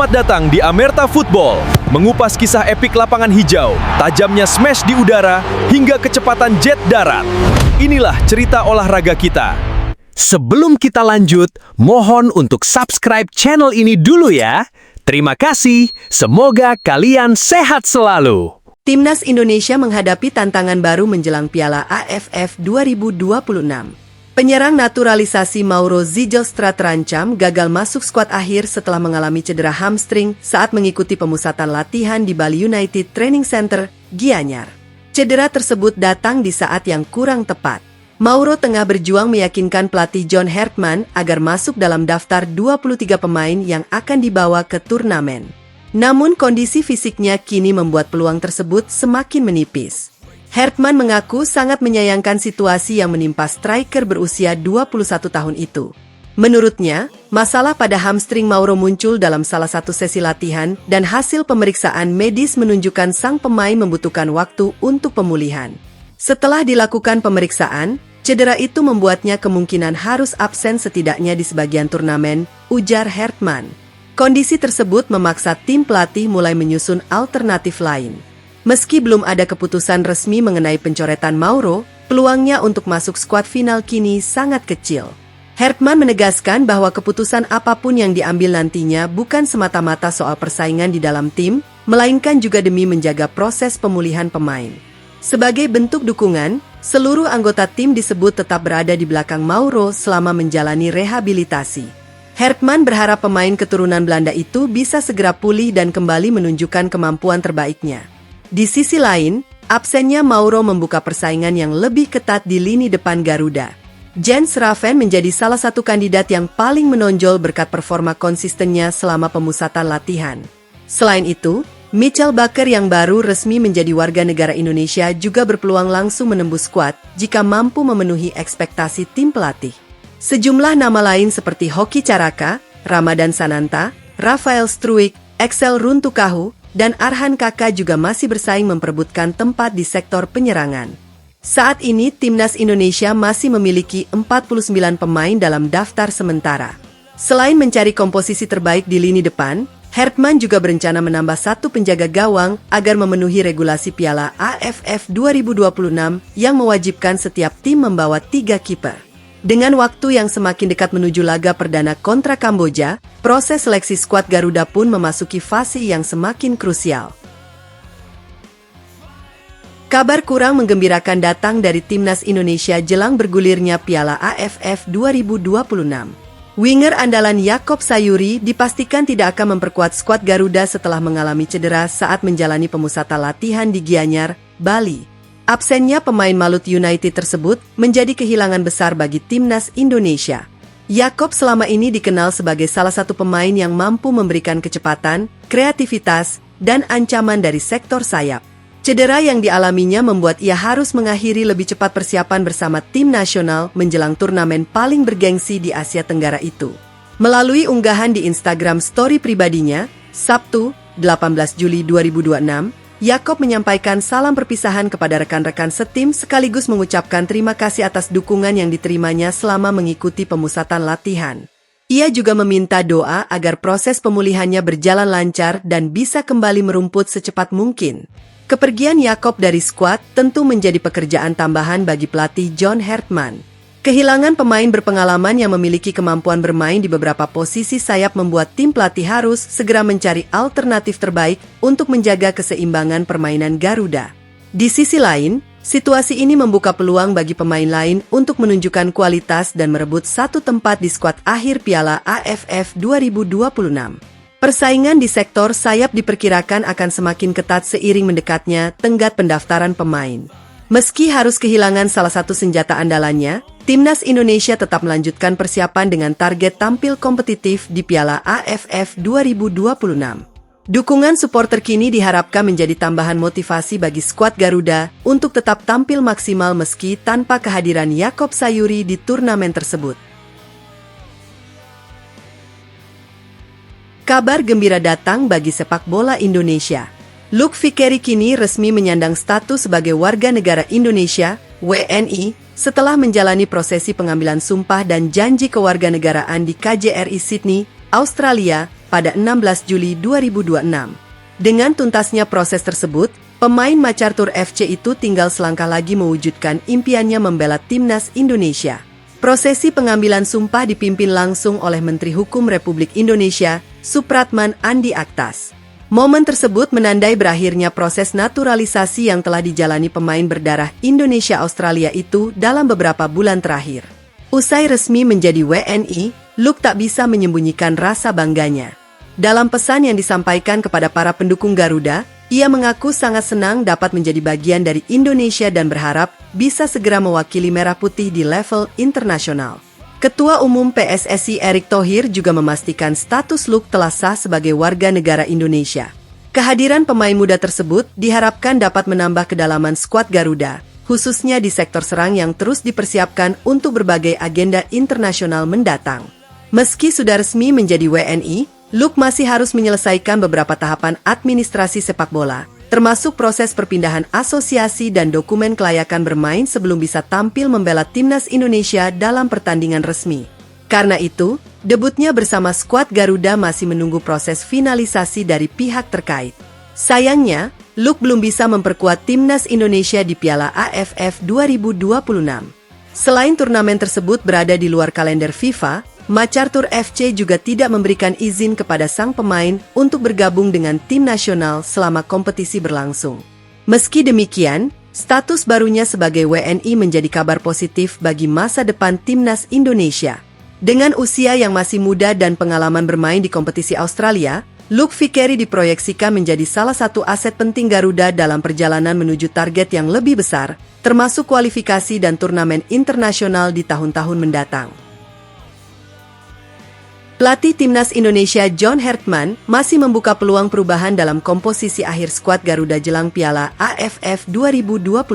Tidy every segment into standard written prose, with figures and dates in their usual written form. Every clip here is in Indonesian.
Selamat datang di Amerta Football, mengupas kisah epik lapangan hijau, tajamnya smash di udara, hingga kecepatan jet darat. Inilah cerita olahraga kita. Sebelum kita lanjut, mohon untuk subscribe channel ini dulu ya. Terima kasih, semoga kalian sehat selalu. Timnas Indonesia menghadapi tantangan baru menjelang Piala AFF 2026. Penyerang naturalisasi Mauro Zijlstra terancam gagal masuk skuad akhir setelah mengalami cedera hamstring saat mengikuti pemusatan latihan di Bali United Training Center, Gianyar. Cedera tersebut datang di saat yang kurang tepat. Mauro tengah berjuang meyakinkan pelatih John Hertman agar masuk dalam daftar 23 pemain yang akan dibawa ke turnamen. Namun kondisi fisiknya kini membuat peluang tersebut semakin menipis. Hertman mengaku sangat menyayangkan situasi yang menimpa striker berusia 21 tahun itu. Menurutnya, masalah pada hamstring Mauro muncul dalam salah satu sesi latihan dan hasil pemeriksaan medis menunjukkan sang pemain membutuhkan waktu untuk pemulihan. Setelah dilakukan pemeriksaan, cedera itu membuatnya kemungkinan harus absen setidaknya di sebagian turnamen, ujar Hertman. Kondisi tersebut memaksa tim pelatih mulai menyusun alternatif lain. Meski belum ada keputusan resmi mengenai pencoretan Mauro, peluangnya untuk masuk skuad final kini sangat kecil. Hertman menegaskan bahwa keputusan apapun yang diambil nantinya bukan semata-mata soal persaingan di dalam tim, melainkan juga demi menjaga proses pemulihan pemain. Sebagai bentuk dukungan, seluruh anggota tim disebut tetap berada di belakang Mauro selama menjalani rehabilitasi. Hertman berharap pemain keturunan Belanda itu bisa segera pulih dan kembali menunjukkan kemampuan terbaiknya. Di sisi lain, absennya Mauro membuka persaingan yang lebih ketat di lini depan Garuda. Jens Raven menjadi salah satu kandidat yang paling menonjol berkat performa konsistennya selama pemusatan latihan. Selain itu, Michael Baker yang baru resmi menjadi warga negara Indonesia juga berpeluang langsung menembus skuad jika mampu memenuhi ekspektasi tim pelatih. Sejumlah nama lain seperti Hoki Caraka, Ramadan Sananta, Rafael Struijk, Axel Runtukahu, dan Arhan Kaka juga masih bersaing memperebutkan tempat di sektor penyerangan. Saat ini, Timnas Indonesia masih memiliki 49 pemain dalam daftar sementara. Selain mencari komposisi terbaik di lini depan, Hertman juga berencana menambah satu penjaga gawang agar memenuhi regulasi Piala AFF 2026 yang mewajibkan setiap tim membawa 3 kiper. Dengan waktu yang semakin dekat menuju laga perdana kontra Kamboja, proses seleksi skuad Garuda pun memasuki fase yang semakin krusial. Kabar kurang menggembirakan datang dari Timnas Indonesia jelang bergulirnya Piala AFF 2026. Winger andalan Yaakob Sayuri dipastikan tidak akan memperkuat skuad Garuda setelah mengalami cedera saat menjalani pemusatan latihan di Gianyar, Bali. Absennya pemain Malut United tersebut menjadi kehilangan besar bagi Timnas Indonesia. Yaakob selama ini dikenal sebagai salah satu pemain yang mampu memberikan kecepatan, kreativitas, dan ancaman dari sektor sayap. Cedera yang dialaminya membuat ia harus mengakhiri lebih cepat persiapan bersama tim nasional menjelang turnamen paling bergengsi di Asia Tenggara itu. Melalui unggahan di Instagram story pribadinya, Sabtu, 18 Juli 2026, Yaakob menyampaikan salam perpisahan kepada rekan-rekan setim sekaligus mengucapkan terima kasih atas dukungan yang diterimanya selama mengikuti pemusatan latihan. Ia juga meminta doa agar proses pemulihannya berjalan lancar dan bisa kembali merumput secepat mungkin. Kepergian Yaakob dari skuad tentu menjadi pekerjaan tambahan bagi pelatih John Hertman. Kehilangan pemain berpengalaman yang memiliki kemampuan bermain di beberapa posisi sayap membuat tim pelatih harus segera mencari alternatif terbaik untuk menjaga keseimbangan permainan Garuda. Di sisi lain, situasi ini membuka peluang bagi pemain lain untuk menunjukkan kualitas dan merebut satu tempat di skuad akhir Piala AFF 2026. Persaingan di sektor sayap diperkirakan akan semakin ketat seiring mendekatnya tenggat pendaftaran pemain. Meski harus kehilangan salah satu senjata andalannya, Timnas Indonesia tetap melanjutkan persiapan dengan target tampil kompetitif di Piala AFF 2026. Dukungan supporter kini diharapkan menjadi tambahan motivasi bagi skuad Garuda untuk tetap tampil maksimal meski tanpa kehadiran Yaakob Sayuri di turnamen tersebut. Kabar gembira datang bagi sepak bola Indonesia. Luke Fikeri kini resmi menyandang status sebagai warga negara Indonesia, WNI, setelah menjalani prosesi pengambilan sumpah dan janji kewarganegaraan di KJRI Sydney, Australia, pada 16 Juli 2026. Dengan tuntasnya proses tersebut, pemain MacArthur FC itu tinggal selangkah lagi mewujudkan impiannya membela timnas Indonesia. Prosesi pengambilan sumpah dipimpin langsung oleh Menteri Hukum Republik Indonesia, Supratman Andi Aktas. Momen tersebut menandai berakhirnya proses naturalisasi yang telah dijalani pemain berdarah Indonesia-Australia itu dalam beberapa bulan terakhir. Usai resmi menjadi WNI, Luke tak bisa menyembunyikan rasa bangganya. Dalam pesan yang disampaikan kepada para pendukung Garuda, ia mengaku sangat senang dapat menjadi bagian dari Indonesia dan berharap bisa segera mewakili Merah Putih di level internasional. Ketua Umum PSSI Erick Thohir juga memastikan status Luke telah sah sebagai warga negara Indonesia. Kehadiran pemain muda tersebut diharapkan dapat menambah kedalaman skuad Garuda, khususnya di sektor serang yang terus dipersiapkan untuk berbagai agenda internasional mendatang. Meski sudah resmi menjadi WNI, Luke masih harus menyelesaikan beberapa tahapan administrasi sepak bola, termasuk proses perpindahan asosiasi dan dokumen kelayakan bermain sebelum bisa tampil membela timnas Indonesia dalam pertandingan resmi. Karena itu, debutnya bersama skuad Garuda masih menunggu proses finalisasi dari pihak terkait. Sayangnya, Luke belum bisa memperkuat timnas Indonesia di Piala AFF 2026. Selain turnamen tersebut berada di luar kalender FIFA, MacArthur FC juga tidak memberikan izin kepada sang pemain untuk bergabung dengan tim nasional selama kompetisi berlangsung. Meski demikian, status barunya sebagai WNI menjadi kabar positif bagi masa depan timnas Indonesia. Dengan usia yang masih muda dan pengalaman bermain di kompetisi Australia, Luke Vickery diproyeksikan menjadi salah satu aset penting Garuda dalam perjalanan menuju target yang lebih besar, termasuk kualifikasi dan turnamen internasional di tahun-tahun mendatang. Pelatih timnas Indonesia John Hartman masih membuka peluang perubahan dalam komposisi akhir skuad Garuda jelang Piala AFF 2026.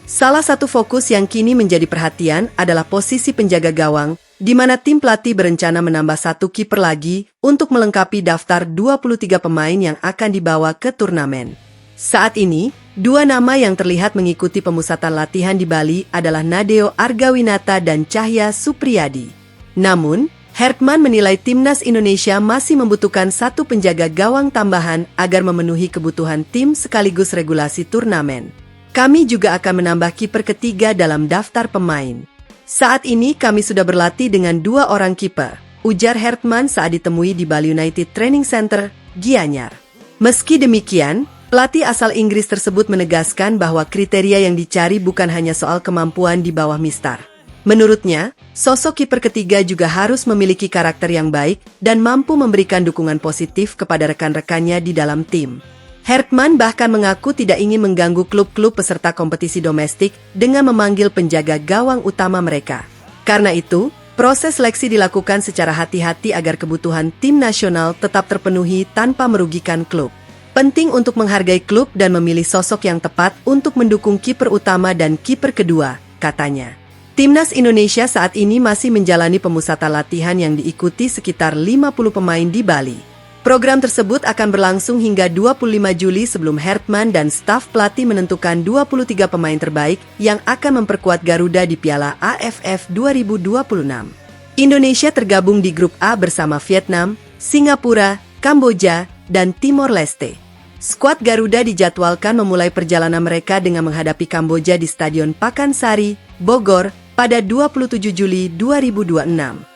Salah satu fokus yang kini menjadi perhatian adalah posisi penjaga gawang, di mana tim pelatih berencana menambah satu kiper lagi untuk melengkapi daftar 23 pemain yang akan dibawa ke turnamen. Saat ini, dua nama yang terlihat mengikuti pemusatan latihan di Bali adalah Nadeo Argawinata dan Cahya Supriyadi. Namun, Hartman menilai timnas Indonesia masih membutuhkan satu penjaga gawang tambahan agar memenuhi kebutuhan tim sekaligus regulasi turnamen. Kami juga akan menambah kiper ketiga dalam daftar pemain. Saat ini kami sudah berlatih dengan 2 orang kiper, ujar Hartman saat ditemui di Bali United Training Center, Gianyar. Meski demikian, pelatih asal Inggris tersebut menegaskan bahwa kriteria yang dicari bukan hanya soal kemampuan di bawah mistar. Menurutnya, sosok kiper ketiga juga harus memiliki karakter yang baik dan mampu memberikan dukungan positif kepada rekan-rekannya di dalam tim. Hartman bahkan mengaku tidak ingin mengganggu klub-klub peserta kompetisi domestik dengan memanggil penjaga gawang utama mereka. Karena itu, proses seleksi dilakukan secara hati-hati agar kebutuhan tim nasional tetap terpenuhi tanpa merugikan klub. Penting untuk menghargai klub dan memilih sosok yang tepat untuk mendukung kiper utama dan kiper kedua, katanya. Timnas Indonesia saat ini masih menjalani pemusatan latihan yang diikuti sekitar 50 pemain di Bali. Program tersebut akan berlangsung hingga 25 Juli sebelum Hartman dan staf pelatih menentukan 23 pemain terbaik yang akan memperkuat Garuda di Piala AFF 2026. Indonesia tergabung di grup A bersama Vietnam, Singapura, Kamboja, dan Timor Leste. Skuad Garuda dijadwalkan memulai perjalanan mereka dengan menghadapi Kamboja di Stadion Pakansari, Bogor, pada 27 Juli 2026.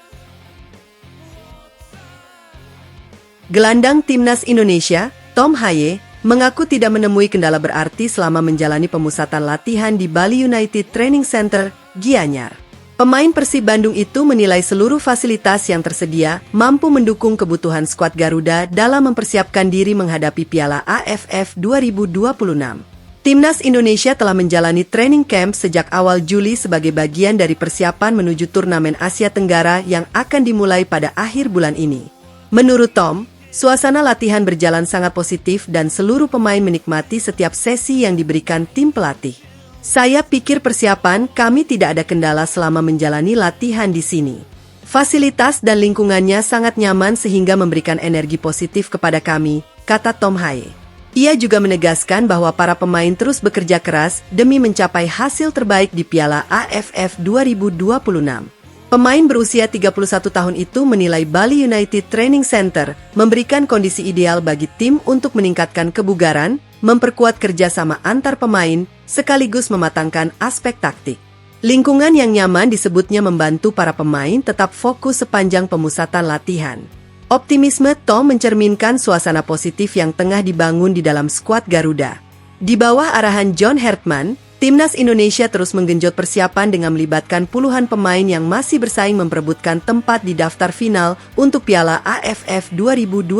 Gelandang timnas Indonesia, Tom Haye, mengaku tidak menemui kendala berarti selama menjalani pemusatan latihan di Bali United Training Center, Gianyar. Pemain Persib Bandung itu menilai seluruh fasilitas yang tersedia mampu mendukung kebutuhan skuad Garuda dalam mempersiapkan diri menghadapi Piala AFF 2026. Timnas Indonesia telah menjalani training camp sejak awal Juli sebagai bagian dari persiapan menuju turnamen Asia Tenggara yang akan dimulai pada akhir bulan ini. Menurut Tom, suasana latihan berjalan sangat positif dan seluruh pemain menikmati setiap sesi yang diberikan tim pelatih. Saya pikir persiapan kami tidak ada kendala selama menjalani latihan di sini. Fasilitas dan lingkungannya sangat nyaman sehingga memberikan energi positif kepada kami, kata Tom Haye. Ia juga menegaskan bahwa para pemain terus bekerja keras demi mencapai hasil terbaik di Piala AFF 2026. Pemain berusia 31 tahun itu menilai Bali United Training Center memberikan kondisi ideal bagi tim untuk meningkatkan kebugaran, memperkuat kerjasama antar pemain, sekaligus mematangkan aspek taktik. Lingkungan yang nyaman disebutnya membantu para pemain tetap fokus sepanjang pemusatan latihan. Optimisme Tom mencerminkan suasana positif yang tengah dibangun di dalam skuad Garuda. Di bawah arahan John Hertman, Timnas Indonesia terus menggenjot persiapan dengan melibatkan puluhan pemain yang masih bersaing memperebutkan tempat di daftar final untuk Piala AFF 2026.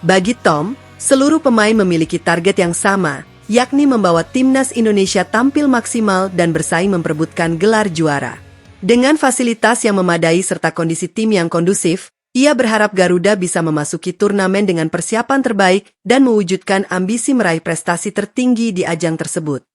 Bagi Tom, seluruh pemain memiliki target yang sama, yakni membawa Timnas Indonesia tampil maksimal dan bersaing memperebutkan gelar juara. Dengan fasilitas yang memadai serta kondisi tim yang kondusif, ia berharap Garuda bisa memasuki turnamen dengan persiapan terbaik dan mewujudkan ambisi meraih prestasi tertinggi di ajang tersebut.